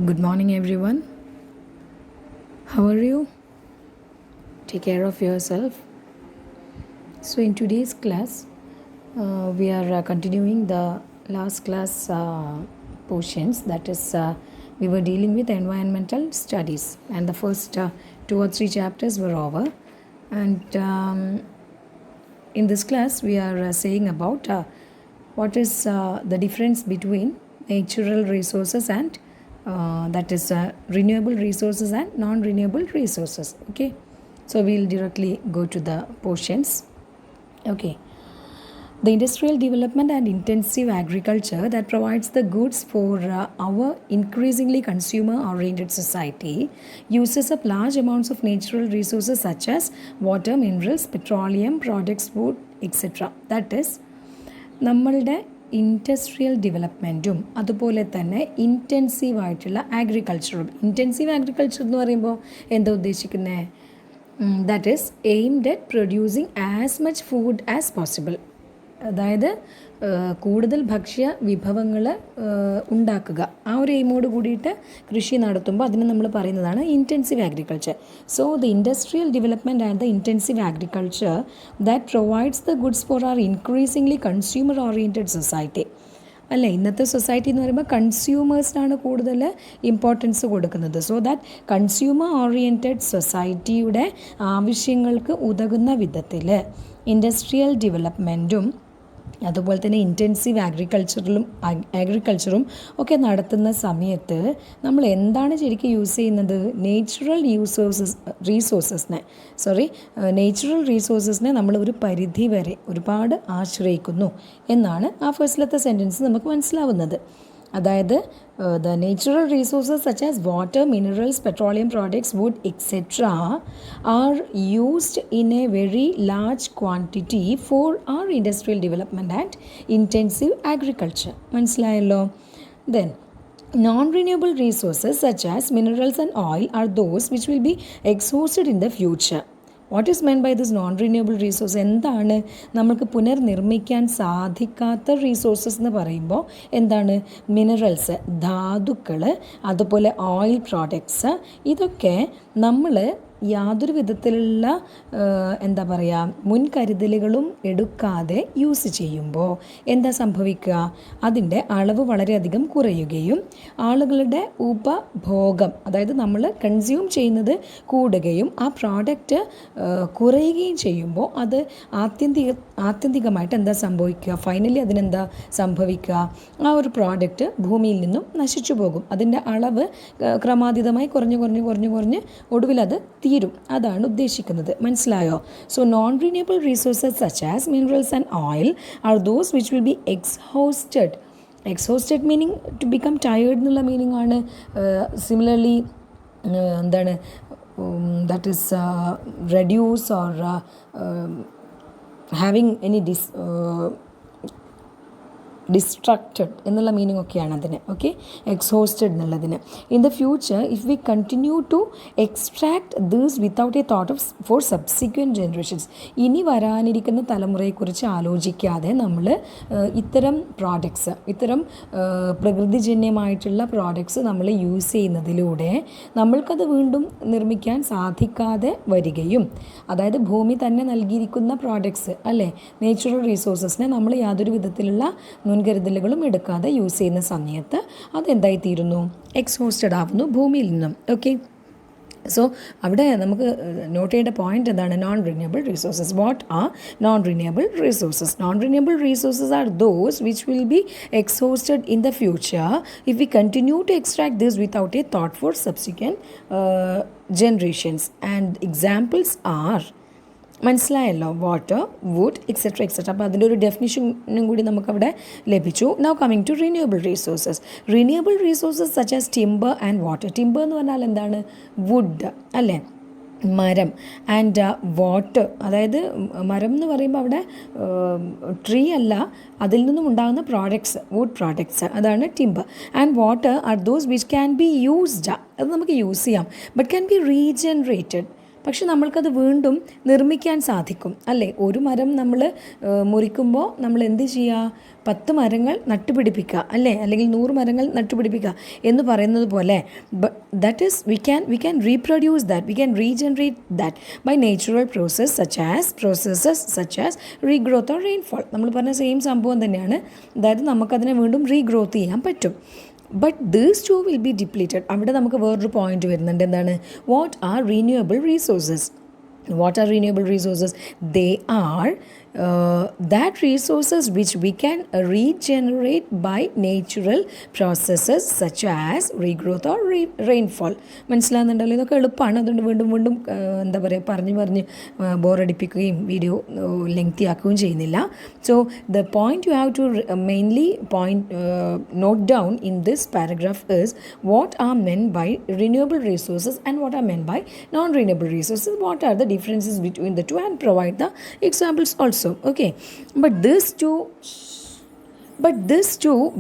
Good morning, everyone. How are you? Take care of yourself. So, in today's class, we are continuing the last class portions. That is, we were dealing with environmental studies, and the first two or three chapters were over. And in this class, we are saying about what is the difference between natural resources and that is renewable resources and non-renewable resources. Okay, so we'll directly go to the portions. Okay, the industrial development and intensive agriculture that provides the goods for our increasingly consumer-oriented society uses up large amounts of natural resources such as water, minerals, petroleum, products, food, etc. That is, നമ്മളുടെ industrial ഡെവലപ്മെൻറ്റും അതുപോലെ തന്നെ ഇൻറ്റൻസീവായിട്ടുള്ള ആഗ്രികൾച്ചറും. Intensive agriculture എന്ന് പറയുമ്പോൾ എന്താ ഉദ്ദേശിക്കുന്നത്? That is aimed at producing as much food as possible. അതായത് കൂടുതൽ ഭക്ഷ്യ വിഭവങ്ങൾ ഉണ്ടാക്കുക, ആ ഒരു എയിമോട് കൂടിയിട്ട് കൃഷി നടത്തുമ്പോൾ അതിന് നമ്മൾ പറയുന്നതാണ് intensive agriculture. So the industrial development and the intensive agriculture that provides the goods for our increasingly consumer oriented society. അല്ലേ, ഇന്നത്തെ സൊസൈറ്റി എന്ന് പറയുമ്പോൾ കൺസ്യൂമേഴ്സിനാണ് കൂടുതൽ ഇമ്പോർട്ടൻസ് കൊടുക്കുന്നത്. സോ ദാറ്റ് കൺസ്യൂമർ ഓറിയൻറ്റഡ് സൊസൈറ്റിയുടെ ആവശ്യങ്ങൾക്ക് ഉതകുന്ന വിധത്തിൽ ഇൻഡസ്ട്രിയൽ ഡെവലപ്മെൻറ്റും അതുപോലെ തന്നെ ഇൻറ്റൻസീവ് ആഗ്രികൾച്ചറും ഒക്കെ നടത്തുന്ന സമയത്ത് നമ്മൾ എന്താണ് ശരിക്കും യൂസ് ചെയ്യുന്നത്? നേച്ചുറൽ റീസോഴ്സസിനെ നമ്മൾ ഒരു പരിധി വരെ ഒരുപാട് ആശ്രയിക്കുന്നു എന്നാണ് ആ ഫസ്റ്റിലത്തെ സെൻറ്റൻസ് നമുക്ക് മനസ്സിലാവുന്നത്. അതായത് the natural resources such as water, minerals, petroleum products, wood, etc. are used in a very large quantity for our industrial development and intensive agriculture. മനസ്സിലായല്ലോ? Then non-renewable resources such as minerals and oil are those which will be exhausted in the future. What is meant by this non renewable resource? എന്താണ് നമുക്ക് പുനർനിർമ്മിക്കാൻ സാധിക്കാത്ത resources എന്ന് പറയുമ്പോൾ എന്താണ്? Minerals, ധാതുക്കൾ, അതുപോലെ ഓയിൽ പ്രോഡക്ട്സ്, ഇതൊക്കെ നമ്മൾ യാതൊരു വിധത്തിലുള്ള എന്താ പറയുക മുൻകരുതലുകളും എടുക്കാതെ യൂസ് ചെയ്യുമ്പോൾ എന്താ സംഭവിക്കുക? അതിൻ്റെ അളവ് വളരെയധികം കുറയുകയും ആളുകളുടെ ഉപഭോഗം, അതായത് നമ്മൾ കൺസ്യൂം ചെയ്യുന്നത് കൂടുകയും ആ പ്രോഡക്റ്റ് കുറയുകയും ചെയ്യുമ്പോൾ അത് ആത്യന്തികമായിട്ട് എന്താ സംഭവിക്കുക? ഫൈനലി അതിനെന്താ സംഭവിക്കുക? ആ ഒരു പ്രോഡക്റ്റ് ഭൂമിയിൽ നിന്നും നശിച്ചു പോകും. അതിൻ്റെ അളവ് ക്രമാതീതമായി കുറഞ്ഞ് ഒടുവിൽ അത് തീരും. അതാണ് ഉദ്ദേശിക്കുന്നത്. മനസ്സിലായോ? So non renewable resources such as minerals and oil are those which will be exhausted meaning to become tired എന്നുള്ള മീനിങ് ആണ്. സിമിലർലി എന്താണ് that is reduce or having any destructed എന്നുള്ള മീനിങ് ഒക്കെയാണ് അതിന്. ഓക്കെ, എക്സോസ്റ്റഡ് എന്നുള്ളതിന്. In the future if we continue to extract this without a thought of for subsequent generations, ഇനി വരാനിരിക്കുന്ന തലമുറയെക്കുറിച്ച് ആലോചിക്കാതെ നമ്മൾ ഇത്തരം പ്രോഡക്ട്സ്, ഇത്തരം പ്രകൃതിജന്യമായിട്ടുള്ള പ്രോഡക്ട്സ് നമ്മൾ യൂസ് ചെയ്യുന്നതിലൂടെ നമ്മൾക്കത് വീണ്ടും നിർമ്മിക്കാൻ സാധിക്കാതെ വരികയും, അതായത് ഭൂമി തന്നെ നൽകിയിരിക്കുന്ന പ്രോഡക്ട്സ് അല്ലേ, നേച്ചുറൽ റീസോഴ്സസിനെ നമ്മൾ യാതൊരു വിധത്തിലുള്ള മുൻകരുതലുകളും എടുക്കാതെ യൂസ് ചെയ്യുന്ന സമയത്ത് അതെന്തായിത്തീരുന്നു? എക്സോസ്റ്റഡ് ആവുന്നു ഭൂമിയിൽ നിന്നും. ഓക്കെ, സോ അവിടെ നമുക്ക് നോട്ട് ചെയ്യേണ്ട പോയിന്റ് എന്താണ്? Non renewable resources. What are non renewable resources? Non renewable resources are those which will be exhausted in the future if we continue to extract this without a thought for subsequent generations. And examples are, മനസ്സിലായല്ലോ, water, wood, etcetera. അപ്പോൾ അതിൻ്റെ ഒരു ഡെഫിനിഷനും കൂടി നമുക്കവിടെ ലഭിച്ചു. Now coming to renewable resources. Renewable resources such as timber and water. Timber എന്ന് പറഞ്ഞാൽ എന്താണ്? വുഡ് അല്ലേ, മരം. ആൻഡ് വാട്ടർ, അതായത് മരം എന്ന് പറയുമ്പോൾ അവിടെ ട്രീ അല്ല, അതിൽ നിന്നും ഉണ്ടാകുന്ന പ്രോഡക്ട്സ്, വുഡ് പ്രോഡക്ട്സ്, അതാണ് timber. And water R those which can be used, അത് നമുക്ക് യൂസ് ചെയ്യാം, ബട്ട് ക്യാൻ ബി റീജനറേറ്റഡ്. പക്ഷെ നമ്മൾക്കത് വീണ്ടും നിർമ്മിക്കാൻ സാധിക്കും അല്ലേ. ഒരു മരം നമ്മൾ മുറിക്കുമ്പോൾ നമ്മൾ എന്ത് ചെയ്യുക, 10 മരങ്ങൾ നട്ടുപിടിപ്പിക്കുക അല്ലേ, അല്ലെങ്കിൽ 100 മരങ്ങൾ നട്ടുപിടിപ്പിക്കുക എന്ന് പറയുന്നത് പോലെ. That is we can reproduce that, we can regenerate that by natural processes such as regrowth or rainfall. നമ്മൾ പറഞ്ഞ സെയിം സംഭവം തന്നെയാണ്. അതായത് നമുക്കതിനെ വീണ്ടും റീഗ്രോത്ത് ചെയ്യാൻ പറ്റും. But these two will be depleted. അവിടെ നമുക്ക് വേറൊരു പോയിന്റ് വരുന്നുണ്ട്. എന്താണ്? What are renewable resources? What are renewable resources? They are that resources which we can regenerate by natural processes such as regrowth or rainfall. മനസ്സിലാകുന്നുണ്ടല്ലോ? ഇതൊക്കെ എളുപ്പമാണ്. അതുകൊണ്ട് വീണ്ടും വീണ്ടും എന്താ പറയുക പറഞ്ഞ് ബോറടിപ്പിക്കുകയും വീഡിയോ ലെങ്തി ആക്കുകയും ചെയ്യുന്നില്ല. So the point you have to mainly note down in this paragraph is what are meant by renewable resources and what are meant by non-renewable resources. What are the differences between the two, and provide the examples also. Okay, but this too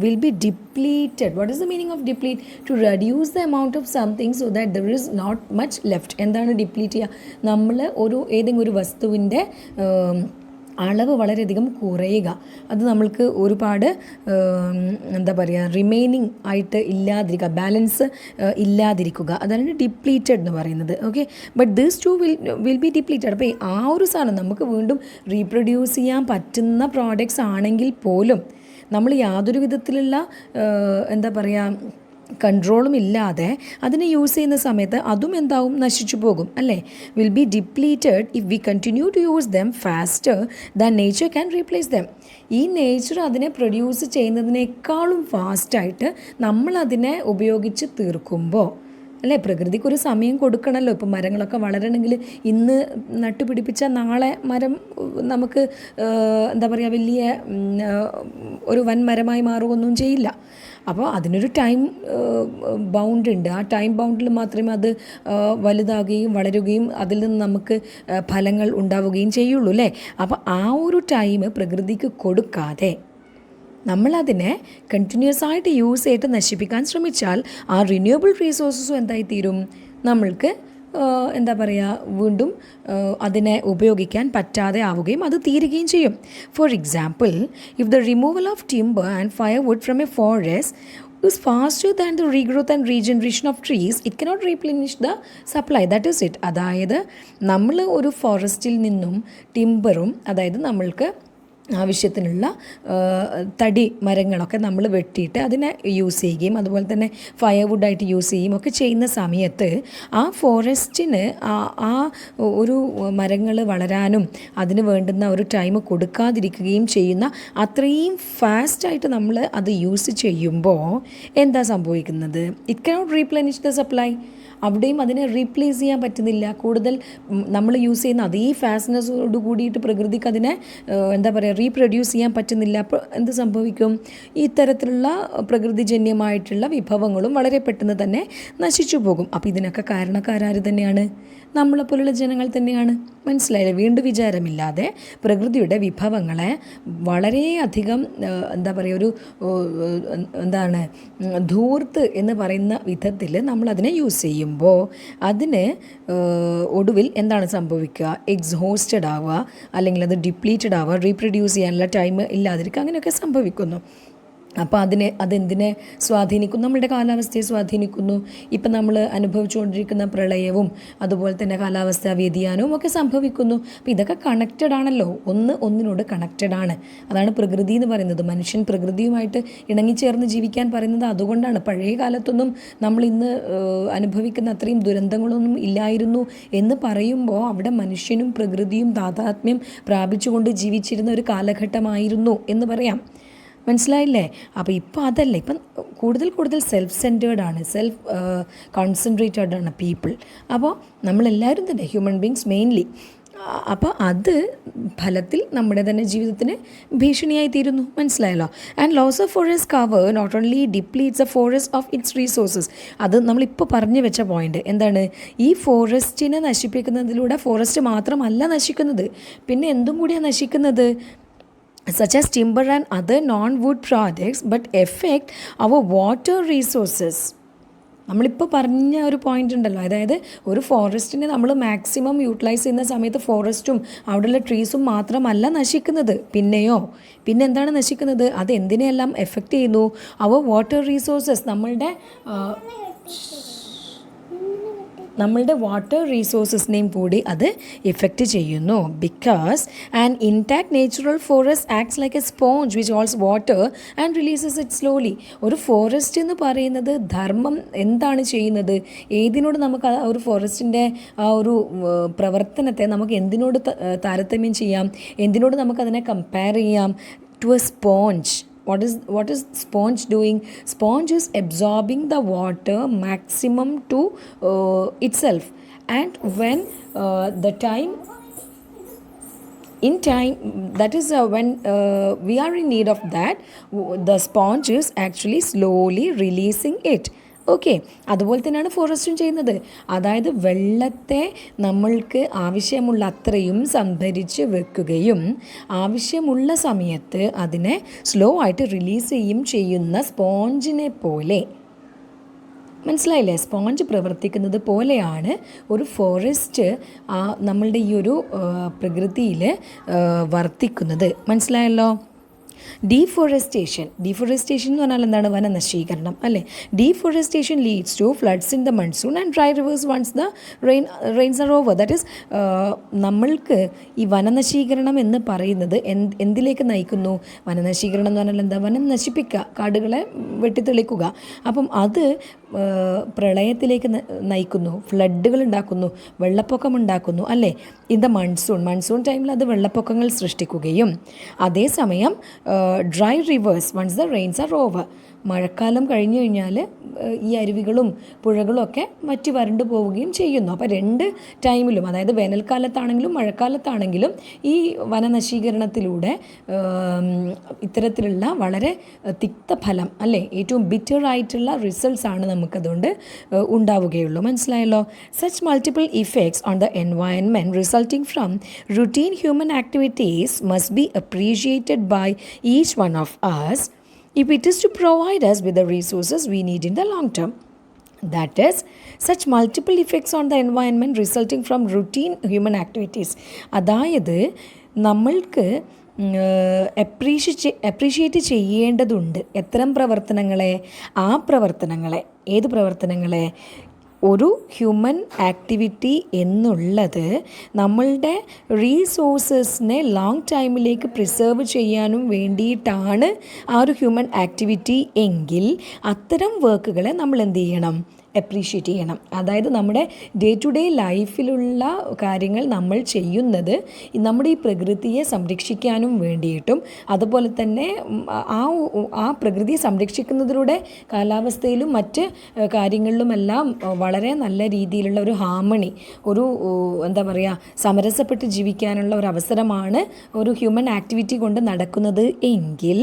will be depleted. What is the meaning of deplete? To reduce the amount of something so that there is not much left. എന്താണ് deplete ചെയ്യുക? നമ്മൾ ഏതെങ്കിലും ഒരു വസ്തുവിൻ്റെ അളവ് വളരെയധികം കുറയുക, അത് നമ്മൾക്ക് ഒരുപാട് എന്താ പറയുക റിമൈനിങ് ആയിട്ട് ഇല്ലാതിരിക്കുക, ബാലൻസ് ഇല്ലാതിരിക്കുക, അതാണ് ഡിപ്ലീറ്റഡ് എന്ന് പറയുന്നത്. Okay, but these two will be depleted. അപ്പോൾ ആ ഒരു സാധനം നമുക്ക് വീണ്ടും റീപ്രൊഡ്യൂസ് ചെയ്യാൻ പറ്റുന്ന പ്രോഡക്റ്റ്സ് ആണെങ്കിൽ പോലും നമ്മൾ യാതൊരു വിധത്തിലുള്ള എന്താ പറയുക കൺട്രോളും ഇല്ലാതെ അതിനെ യൂസ് ചെയ്യുന്ന സമയത്ത് അതും എന്താവും, നശിച്ചു പോകും അല്ലേ. Will be depleted if we continue to use them faster than nature can replace them. ഈ നേച്ചർ അതിനെ പ്രൊഡ്യൂസ് ചെയ്യുന്നതിനേക്കാളും ഫാസ്റ്റായിട്ട് നമ്മളതിനെ ഉപയോഗിച്ച് തീർക്കുമ്പോൾ അല്ലേ, പ്രകൃതിക്കൊരു സമയം കൊടുക്കണമല്ലോ. ഇപ്പം മരങ്ങളൊക്കെ വളരണമെങ്കിൽ ഇന്ന് നട്ടുപിടിപ്പിച്ച നാളെ മരം നമുക്ക് എന്താ പറയുക വലിയ ഒരു വൻ മരമായി മാറുകയൊന്നും ചെയ്യില്ല. അപ്പോൾ അതിനൊരു ടൈം ബൗണ്ട് ഉണ്ട്. ആ ടൈം ബൗണ്ടിൽ മാത്രമേ അത് വലുതാകുകയും വളരുകയും അതിൽ നിന്ന് നമുക്ക് ഫലങ്ങൾ ഉണ്ടാവുകയും ചെയ്യുള്ളൂ അല്ലേ. അപ്പോൾ ആ ഒരു ടൈം പ്രകൃതിക്ക് കൊടുക്കാതെ നമ്മളതിനെ കണ്ടിന്യൂസ് ആയിട്ട് യൂസ് ചെയ്തിട്ട് നശിപ്പിക്കാൻ ശ്രമിച്ചാൽ ആ റിന്യൂവബിൾ റീസോഴ്സസും എന്തായിത്തീരും, നമ്മൾക്ക് എന്താ പറയുക വീണ്ടും അതിനെ ഉപയോഗിക്കാൻ പറ്റാതെ ആവുകയും അത് തീരുകയും ചെയ്യും. For example, if the removal of timber and firewood from A forest is faster than the regrowth and regeneration of trees, it cannot replenish the supply. That is it. അതായത് നമ്മൾ ഒരു ഫോറസ്റ്റിൽ നിന്നും ടിമ്പറും, അതായത് നമ്മൾക്ക് ആവശ്യത്തിനുള്ള തടി മരങ്ങളൊക്കെ നമ്മൾ വെട്ടിയിട്ട് അതിനെ യൂസ് ചെയ്യുകയും അതുപോലെ തന്നെ ഫയർവുഡായിട്ട് യൂസ് ചെയ്യുകയും ഒക്കെ ചെയ്യുന്ന സമയത്ത് ആ ഫോറസ്റ്റിന് ആ ഒരു മരങ്ങൾ വളരാനും അതിന് വേണ്ടുന്ന ഒരു ടൈം കൊടുക്കാതിരിക്കുകയും ചെയ്യുന്ന അത്രയും ഫാസ്റ്റായിട്ട് നമ്മൾ അത് യൂസ് ചെയ്യുമ്പോൾ എന്താ സംഭവിക്കുന്നത്? It cannot replenish the supply. അവിടെയും അതിനെ റീപ്ലേസ് ചെയ്യാൻ പറ്റുന്നില്ല. കൂടുതൽ നമ്മൾ യൂസ് ചെയ്യുന്ന അതേ ഫാസ്റ്റ്നെസ്സോട് കൂടിയിട്ട് പ്രകൃതിക്ക് അതിനെ എന്താ പറയുക റീപ്രൊഡ്യൂസ് ചെയ്യാൻ പറ്റുന്നില്ല. അപ്പോൾ എന്ത് സംഭവിക്കും? ഇത്തരത്തിലുള്ള പ്രകൃതിജന്യമായിട്ടുള്ള വിഭവങ്ങളും വളരെ പെട്ടെന്ന് തന്നെ നശിച്ചു പോകും. അപ്പോൾ ഇതിനൊക്കെ കാരണക്കാരാര് തന്നെയാണ്? നമ്മളെപ്പോലുള്ള ജനങ്ങൾ തന്നെയാണ്. മനസ്സിലായില്ലേ? വീണ്ടും വിചാരമില്ലാതെ പ്രകൃതിയുടെ വിഭവങ്ങളെ വളരെയധികം എന്താ പറയുക ഒരു എന്താണ് ധൂർത്ത് എന്ന് പറയുന്ന വിധത്തിൽ നമ്മളതിനെ യൂസ് ചെയ്യുമ്പോൾ അതിന് ഒടുവിൽ എന്താണ് സംഭവിക്കുക? എക്സോസ്റ്റഡ് ആവുക, അല്ലെങ്കിൽ അത് ഡിപ്ലീറ്റഡ് ആവുക, റീപ്രൊഡ്യൂസ് ചെയ്യാനുള്ള ടൈം ഇല്ലാതിരിക്കുക, അങ്ങനെയൊക്കെ സംഭവിക്കുന്നു. അപ്പോൾ അതെന്തിനെ സ്വാധീനിക്കുന്നു? നമ്മളുടെ കാലാവസ്ഥയെ സ്വാധീനിക്കുന്നു. ഇപ്പം നമ്മൾ അനുഭവിച്ചുകൊണ്ടിരിക്കുന്ന പ്രളയവും അതുപോലെ തന്നെ കാലാവസ്ഥാ വ്യതിയാനവും ഒക്കെ സംഭവിക്കുന്നു. അപ്പോൾ ഇതൊക്കെ കണക്റ്റഡ് ആണല്ലോ, ഒന്നിനോട് കണക്റ്റഡ് ആണ്. അതാണ് പ്രകൃതി എന്ന് പറയുന്നത്. മനുഷ്യൻ പ്രകൃതിയുമായിട്ട് ഇണങ്ങിച്ചേർന്ന് ജീവിക്കാൻ പറയുന്നത് അതുകൊണ്ടാണ്. പഴയ കാലത്തൊന്നും നമ്മൾ ഇന്ന് അനുഭവിക്കുന്ന അത്രയും ദുരന്തങ്ങളൊന്നും ഇല്ലായിരുന്നു എന്ന് പറയുമ്പോൾ അവിടെ മനുഷ്യനും പ്രകൃതിയും താതാത്മ്യം പ്രാപിച്ചുകൊണ്ട് ജീവിച്ചിരുന്ന ഒരു കാലഘട്ടമായിരുന്നു എന്ന് പറയാം. മനസ്സിലായില്ലേ? അപ്പോൾ ഇപ്പോൾ അതല്ല, ഇപ്പം കൂടുതൽ സെൽഫ് സെൻറ്റേർഡാണ്, സെൽഫ് കോൺസെൻട്രേറ്റഡ് ആണ് പീപ്പിൾ. അപ്പോൾ നമ്മളെല്ലാവരും തന്നെ ഹ്യൂമൻ ബീങ്സ് മെയിൻലി. അപ്പോൾ അത് ഫലത്തിൽ നമ്മുടെ തന്നെ ജീവിതത്തിന് ഭീഷണിയായി തീരുന്നു. മനസ്സിലായല്ലോ? And loss of forest cover not only depletes a forest of its resources. അത് നമ്മളിപ്പോൾ പറഞ്ഞു വെച്ച പോയിന്റ് എന്താണ്? ഈ ഫോറസ്റ്റിനെ നശിപ്പിക്കുന്നതിലൂടെ ഫോറസ്റ്റ് മാത്രമല്ല നശിക്കുന്നത്, പിന്നെ എന്തും കൂടിയാണ് നശിക്കുന്നത്? Such as timber and other non-wood products, but affect our water resources. നമ്മളിപ്പോൾ പറഞ്ഞ ഒരു പോയിന്റ് ഉണ്ടല്ലോ, അതായത് ഒരു ഫോറസ്റ്റിനെ നമ്മൾ മാക്സിമം യൂട്ടിലൈസ് ചെയ്യുന്ന സമയത്ത് ഫോറസ്റ്റും അവിടെയുള്ള ട്രീസും മാത്രമല്ല നശിക്കുന്നത്, പിന്നെ എന്താണ് നശിക്കുന്നത്, അത് എന്തിനെയെല്ലാം എഫക്റ്റ് ചെയ്യുന്നു, അവർ വാട്ടർ റീസോഴ്സസ്, നമ്മളുടെ വാട്ടർ റീസോഴ്സസിനെയും കൂടി അത് ഇഫക്റ്റ് ചെയ്യുന്നു. Because an intact natural forest acts like a sponge which holds water and releases it slowly. ഒരു ഫോറസ്റ്റ് എന്ന് പറയുന്നത് ധർമ്മം എന്താണ് ചെയ്യുന്നത്, ഏതിനോട് നമുക്ക് ആ ഒരു ഫോറസ്റ്റിൻ്റെ ആ ഒരു പ്രവർത്തനത്തെ നമുക്ക് എന്തിനോട് താരതമ്യം ചെയ്യാം, എന്തിനോട് നമുക്കതിനെ കമ്പയർ ചെയ്യാം? To a sponge. What is sponge doing? Sponge is absorbing the water maximum to itself, and when the time in time, that is when we are in need of that, the sponge is actually slowly releasing it. Okay, അതുപോലെ തന്നെയാണ് ഫോറസ്റ്റും ചെയ്യുന്നത്. അതായത് വെള്ളത്തെ നമ്മൾക്ക് ആവശ്യമുള്ള അത്രയും സംഭരിച്ച് വെക്കുകയും ആവശ്യമുള്ള സമയത്ത് അതിനെ സ്ലോ ആയിട്ട് റിലീസ് ചെയ്യുന്ന സ്പോഞ്ചിനെ പോലെ. മനസ്സിലായില്ലേ? സ്പോഞ്ച് പ്രവർത്തിക്കുന്നത് പോലെയാണ് ഒരു ഫോറസ്റ്റ് നമ്മളുടെ ഈ ഒരു പ്രകൃതിയിൽ വർത്തിക്കുന്നത്. മനസ്സിലായല്ലോ? ഡീഫോറസ്റ്റേഷൻ എന്ന് പറഞ്ഞാൽ എന്താണ്? വനനശീകരണം അല്ലേ? Deforestation leads to floods in the monsoon and dry rivers once the rains are over. That is, നമ്മൾക്ക് ഈ വനനശീകരണം എന്ന് പറയുന്നത് എന്തിലേക്ക് നയിക്കുന്നു? വനനശീകരണം എന്ന് പറഞ്ഞാൽ എന്താ? വനം നശിപ്പിക്കുക, കാടുകളെ വെട്ടിത്തെളിക്കുക. അപ്പം അത് പ്രളയത്തിലേക്ക് നയിക്കുന്നു, ഫ്ലഡുകൾ ഉണ്ടാക്കുന്നു, വെള്ളപ്പൊക്കം ഉണ്ടാക്കുന്നു അല്ലേ? ഇൻ ദ മൺസൂൺ ടൈമിൽ അത് വെള്ളപ്പൊക്കങ്ങൾ സൃഷ്ടിക്കുകയും അതേസമയം dry rivers once the rains are over, മഴക്കാലം കഴിഞ്ഞു കഴിഞ്ഞാൽ ഈ അരുവികളും പുഴകളും ഒക്കെ വറ്റി വരണ്ടു പോവുകയും ചെയ്യുന്നു. അപ്പോൾ രണ്ട് ടൈമിലും, അതായത് വേനൽക്കാലത്താണെങ്കിലും മഴക്കാലത്താണെങ്കിലും ഈ വനനശീകരണത്തിലൂടെ ഇത്തരത്തിലുള്ള വളരെ തിക്തഫലം അല്ലേ, ഏറ്റവും ബിറ്ററായിട്ടുള്ള റിസൾട്ട്സ് ആണ് നമുക്കതുകൊണ്ട് ഉണ്ടാവുകയുള്ളൂ. മനസ്സിലായല്ലോ? Such multiple effects on the environment resulting from routine human activities must be appreciated by each one of us if it is to provide us with the resources we need in the long term. That is, such multiple effects on the environment resulting from routine human activities. അതായത് നമ്മൾക്ക് appreciate ചെയ്യേണ്ടതുണ്ട് എത്തരം പ്രവർത്തനങ്ങളെ, ഏത് പ്രവർത്തനങ്ങളെ? ഒരു human activity എന്നുള്ളത് നമ്മളുടെ റീസോഴ്സസിനെ long ടൈമിലേക്ക് പ്രിസർവ് ചെയ്യാനും വേണ്ടിയിട്ടാണ് ആ ഒരു ഹ്യൂമൻ ആക്ടിവിറ്റി എങ്കിൽ അത്തരം വർക്കുകളെ നമ്മൾ എന്ത് ചെയ്യണം? അപ്രീഷിയേറ്റ് ചെയ്യണം. അതായത് നമ്മുടെ ഡേ ടു ഡേ ലൈഫിലുള്ള കാര്യങ്ങൾ നമ്മൾ ചെയ്യുന്നത് നമ്മുടെ ഈ പ്രകൃതിയെ സംരക്ഷിക്കാനും വേണ്ടിയിട്ടും അതുപോലെ തന്നെ ആ പ്രകൃതിയെ സംരക്ഷിക്കുന്നതിലൂടെ കാലാവസ്ഥയിലും മറ്റ് കാര്യങ്ങളിലുമെല്ലാം വളരെ നല്ല രീതിയിലുള്ള ഒരു ഹാർമണി, ഒരു എന്താ പറയുക, സമരസപ്പെട്ട് ജീവിക്കാനുള്ള ഒരു അവസരമാണ് ഒരു ഹ്യൂമൻ ആക്ടിവിറ്റി കൊണ്ട് നടക്കുന്നത് എങ്കിൽ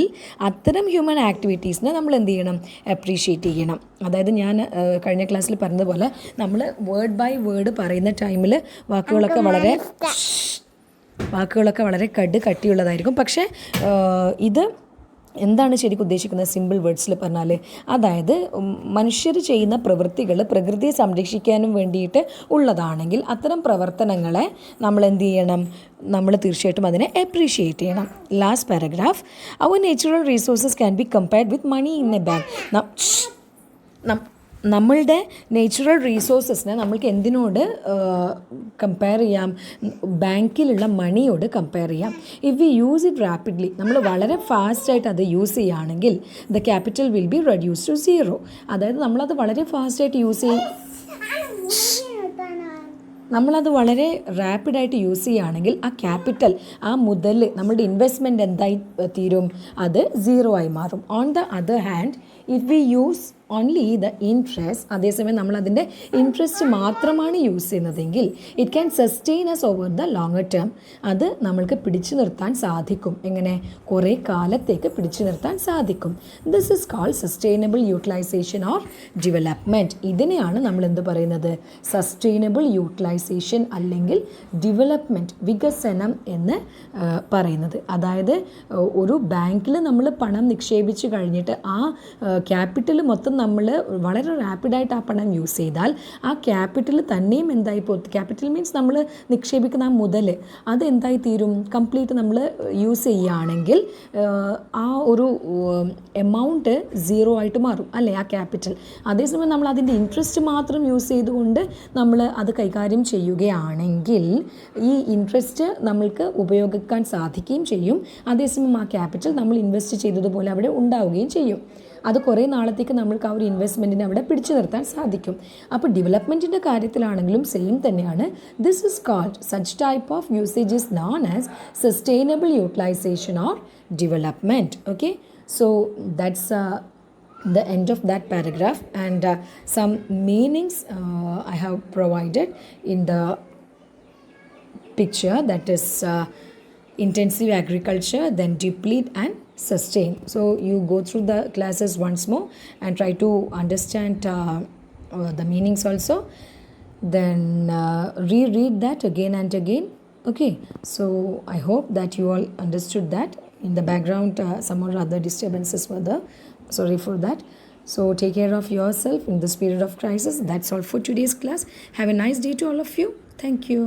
അത്തരം ഹ്യൂമൻ ആക്ടിവിറ്റീസിനെ നമ്മൾ എന്ത് ചെയ്യണം? അപ്രീഷിയേറ്റ് ചെയ്യണം. അതായത് ഞാൻ കഴിഞ്ഞ ക്ലാസ്സിൽ പറഞ്ഞതുപോലെ നമ്മൾ വേർഡ് ബൈ വേർഡ് പറയുന്ന ടൈമിൽ വാക്കുകളൊക്കെ വളരെ കട്ടിയുള്ളതായിരിക്കും. പക്ഷേ ഇത് എന്താണ് ശരിക്കും ഉദ്ദേശിക്കുന്നത്? സിമ്പിൾ വേർഡ്സിൽ പറഞ്ഞാൽ, അതായത് മനുഷ്യർ ചെയ്യുന്ന പ്രവൃത്തികൾ പ്രകൃതിയെ സംരക്ഷിക്കാനും വേണ്ടിയിട്ട് ഉള്ളതാണെങ്കിൽ അത്തരം പ്രവർത്തനങ്ങളെ നമ്മൾ എന്ത് ചെയ്യണം? നമ്മൾ തീർച്ചയായിട്ടും അതിനെ അപ്രീഷിയേറ്റ് ചെയ്യണം. Last paragraph. Our natural resources can be compared with money in a bank. നമ്മളുടെ നാച്ചുറൽ റീസോഴ്സസിനെ നമ്മൾക്ക് എന്തിനോട് കമ്പയർ ചെയ്യാം? ബാങ്കിലുള്ള മണിയോട് കമ്പയർ ചെയ്യാം. If we use it rapidly, നമ്മൾ വളരെ ഫാസ്റ്റായിട്ട് അത് യൂസ് ചെയ്യുകയാണെങ്കിൽ the capital will be reduce to 0. അതായത് നമ്മളത് വളരെ ഫാസ്റ്റായിട്ട് നമ്മളത് വളരെ റാപ്പിഡായിട്ട് യൂസ് ചെയ്യുകയാണെങ്കിൽ ആ ക്യാപിറ്റൽ, ആ മുതൽ, നമ്മളുടെ ഇൻവെസ്റ്റ്മെൻറ്റ് എന്തായി തീരും? അത് 0 ആയി മാറും. On the other hand, if we use only the interest, അതേസമയം നമ്മളതിൻ്റെ ഇൻട്രസ്റ്റ് മാത്രമാണ് യൂസ് ചെയ്യുന്നതെങ്കിൽ it can sustain us over the longer term. അത് നമ്മൾക്ക് പിടിച്ചു നിർത്താൻ സാധിക്കും. എങ്ങനെ? കുറേ കാലത്തേക്ക് പിടിച്ചു നിർത്താൻ സാധിക്കും. This is called sustainable utilisation or development. ഇതിനെയാണ് നമ്മൾ എന്ത് പറയുന്നത്? സസ്റ്റൈനബിൾ യൂട്ടിലൈസേഷൻ അല്ലെങ്കിൽ ഡെവലപ്മെൻറ്റ്, വികസനം എന്ന് പറയുന്നത്. അതായത് ഒരു ബാങ്കിൽ നമ്മൾ പണം നിക്ഷേപിച്ച് കഴിഞ്ഞിട്ട് ആ ക്യാപിറ്റൽ മൊത്തം നമ്മൾ വളരെ റാപ്പിഡായിട്ട് ആ പണം യൂസ് ചെയ്താൽ ആ ക്യാപിറ്റൽ തന്നെയും എന്തായി പോകും. ക്യാപിറ്റൽ മീൻസ് നമ്മൾ നിക്ഷേപിക്കുന്ന ആ മുതൽ അതെന്തായി തീരും, കംപ്ലീറ്റ് നമ്മൾ യൂസ് ചെയ്യുകയാണെങ്കിൽ ആ ഒരു എമൗണ്ട് സീറോ ആയിട്ട് മാറും അല്ലേ, ആ ക്യാപിറ്റൽ. അതേസമയം നമ്മൾ അതിൻ്റെ ഇൻട്രസ്റ്റ് മാത്രം യൂസ് ചെയ്തുകൊണ്ട് നമ്മൾ അത് കൈകാര്യം ചെയ്യുകയാണെങ്കിൽ ഈ ഇൻട്രസ്റ്റ് നമ്മൾക്ക് ഉപയോഗിക്കാൻ സാധിക്കുകയും ചെയ്യും. അതേസമയം ആ ക്യാപിറ്റൽ നമ്മൾ ഇൻവെസ്റ്റ് ചെയ്തതുപോലെ അവിടെ ഉണ്ടാവുകയും ചെയ്യും. അത് കുറേ നാളത്തേക്ക് നമ്മൾക്ക് ആ ഒരു ഇൻവെസ്റ്റ്മെൻറ്റിനെ അവിടെ പിടിച്ചു നിർത്താൻ സാധിക്കും. അപ്പോൾ ഡെവലപ്മെൻറ്റിൻ്റെ കാര്യത്തിലാണെങ്കിലും സെയിം തന്നെയാണ്. This is called such type of usage is known as sustainable utilisation or development. Okay, so that's the end of that paragraph, and some meanings I have provided in the picture, that is intensive agriculture, then deplete and sustain. So you go through the classes once more and try to understand the meanings also, then reread that again and again. Okay, so I hope that you all understood that. In the background some or other disturbances were there, sorry for that. So take care of yourself in this period of crisis. That's all for today's class. Have a nice day to all of you. Thank you.